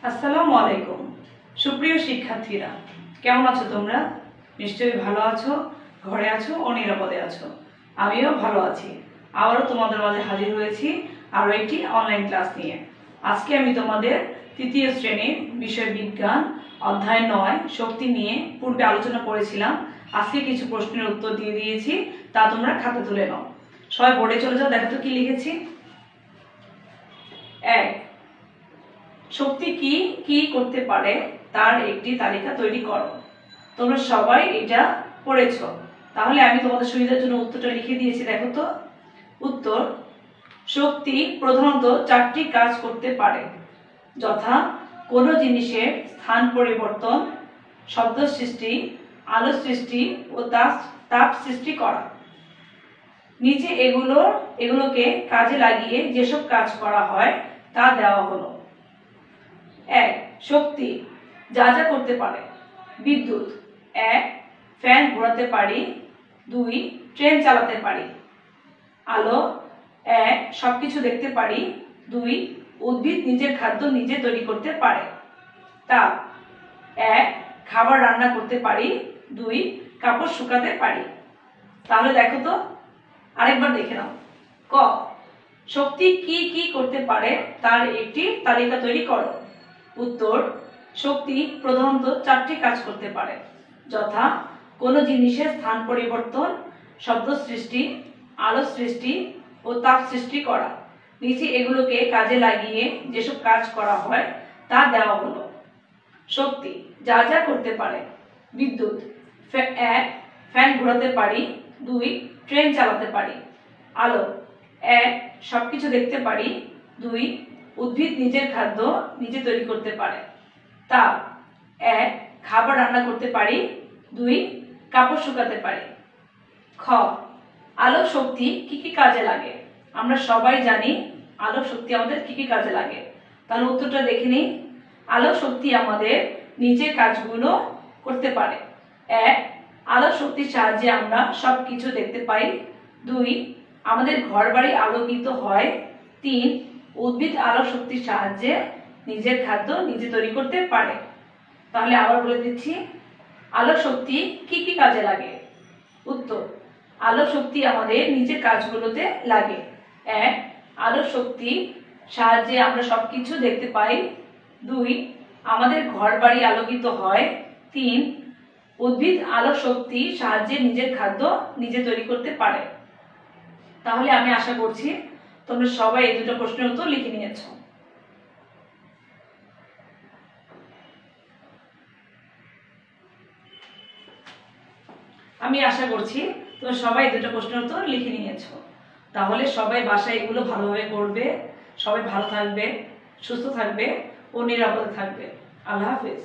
আসসালামু আলাইকুম সুপ্রিয় শিক্ষার্থীরা, কেমন আছো তোমরা? নিশ্চয়ই ভালো আছো, ঘরে আছো ও নিরাপদে আছো। আমিও ভালো আছি। আবারও তোমাদের মাঝে হাজির হয়েছি আরও একটি অনলাইন ক্লাস নিয়ে। আজকে আমি তোমাদের তৃতীয় শ্রেণীর বিষয় বিজ্ঞান অধ্যায় 9 শক্তি নিয়ে পূর্বে আলোচনা করেছিলাম। আজকে কিছু প্রশ্নের উত্তর দিয়ে দিয়েছি, তা তোমরা খাতা তুলে নাও। সবাই বোর্ডে চলে যাও, দেখো তো কি লিখেছি। 1. শক্তি কি কি করতে পারে তার একটি তালিকা তৈরি করো। তোমরা সবাই এটা পড়েছো, তাহলে আমি তোমাদের সুবিধার জন্য উত্তরটা লিখে দিয়েছি। দেখো তো উত্তর: শক্তি প্রধানত 4টি কাজ করতে পারে, যথা কোনো জিনিসের স্থান পরিবর্তন, শব্দ সৃষ্টি, আলো সৃষ্টি ও তাপ সৃষ্টি করা। নিচে এগুলোকে কাজে লাগিয়ে যেসব কাজ করা হয় তা দেওয়া হলো। 1. শক্তি যা যা করতে পারে। বিদ্যুৎ: 1. ফ্যান ঘোরাতে পারি। 2. ট্রেন চালাতে পারি। আলো: 1. সবকিছু দেখতে পারি। 2. উদ্ভিদ নিজের খাদ্য নিজে তৈরি করতে পারে। তাপ: 1. খাবার রান্না করতে পারি। 2. কাপড় শুকাতে পারি। তাহলে দেখো তো আরেকবার দেখে নাও। ক. শক্তি কি কি করতে পারে তার একটি তালিকা তৈরি করো। উত্তর: শক্তি প্রধানত 4টি কাজ করতে পারে, যথা কোনো জিনিসের স্থান পরিবর্তন, শব্দ সৃষ্টি, আলো সৃষ্টি ও তাপ সৃষ্টি করা। নিচে এগুলোকে কাজে লাগিয়ে যেসব কাজ করা হয় তা দেওয়া হলো। শক্তি যা যা করতে পারে। বিদ্যুৎ: 1. ফ্যান ঘোরাতে পারি। 2. ট্রেন চালাতে পারি। আলো: 1. সবকিছু দেখতে পারি। 2. উদ্ভিদ নিজের খাদ্য নিজে তৈরি করতে পারে। তাপ: 1. খাবার রান্না করতে পারি। 2. কাপড় শুকাতে পারি। খ. আলো শক্তি কি কি কাজে লাগে। আমরা সবাই জানি আলো শক্তি আমাদের কি কি কাজে লাগে। তাহলে উত্তরটা দেখে নিই। আলো শক্তি আমাদের নিচের কাজগুলো করতে পারে। 1. আলো শক্তির সাহায্যে আমরা সবকিছু দেখতে পাই। 2. আমাদের ঘরবাড়ি আলোকিত হয়। 3. উদ্ভিদ আলো শক্তির সাহায্যে নিজের খাদ্য নিজে তৈরি করতে পারে। তাহলে আবার বলে দিচ্ছি, আলো শক্তি কি কি কাজে লাগে। উত্তর: আলো শক্তি আমাদের নিজের কাজগুলোতে লাগে। 1. আলো শক্তি সাহায্যে আমরা সবকিছু দেখতে পাই। 2. আমাদের ঘরবাড়ি আলোকিত হয়। 3. উদ্ভিদ আলো শক্তি সাহায্যে নিজের খাদ্য নিজে তৈরি করতে পারে। তাহলে আমি আশা করছি তোমরা সবাই এই দুটো প্রশ্নের উত্তর লিখে নিয়েছো। আমি আশা করছি তোমরা সবাই দুটো প্রশ্নের উত্তর লিখে নিয়েছো। তাহলে সবাই বাসায় এগুলো ভালোভাবে করবে। সবাই ভালো থাকবে, সুস্থ থাকবে ও নিরাপদে থাকবে। আল্লাহ হাফেজ।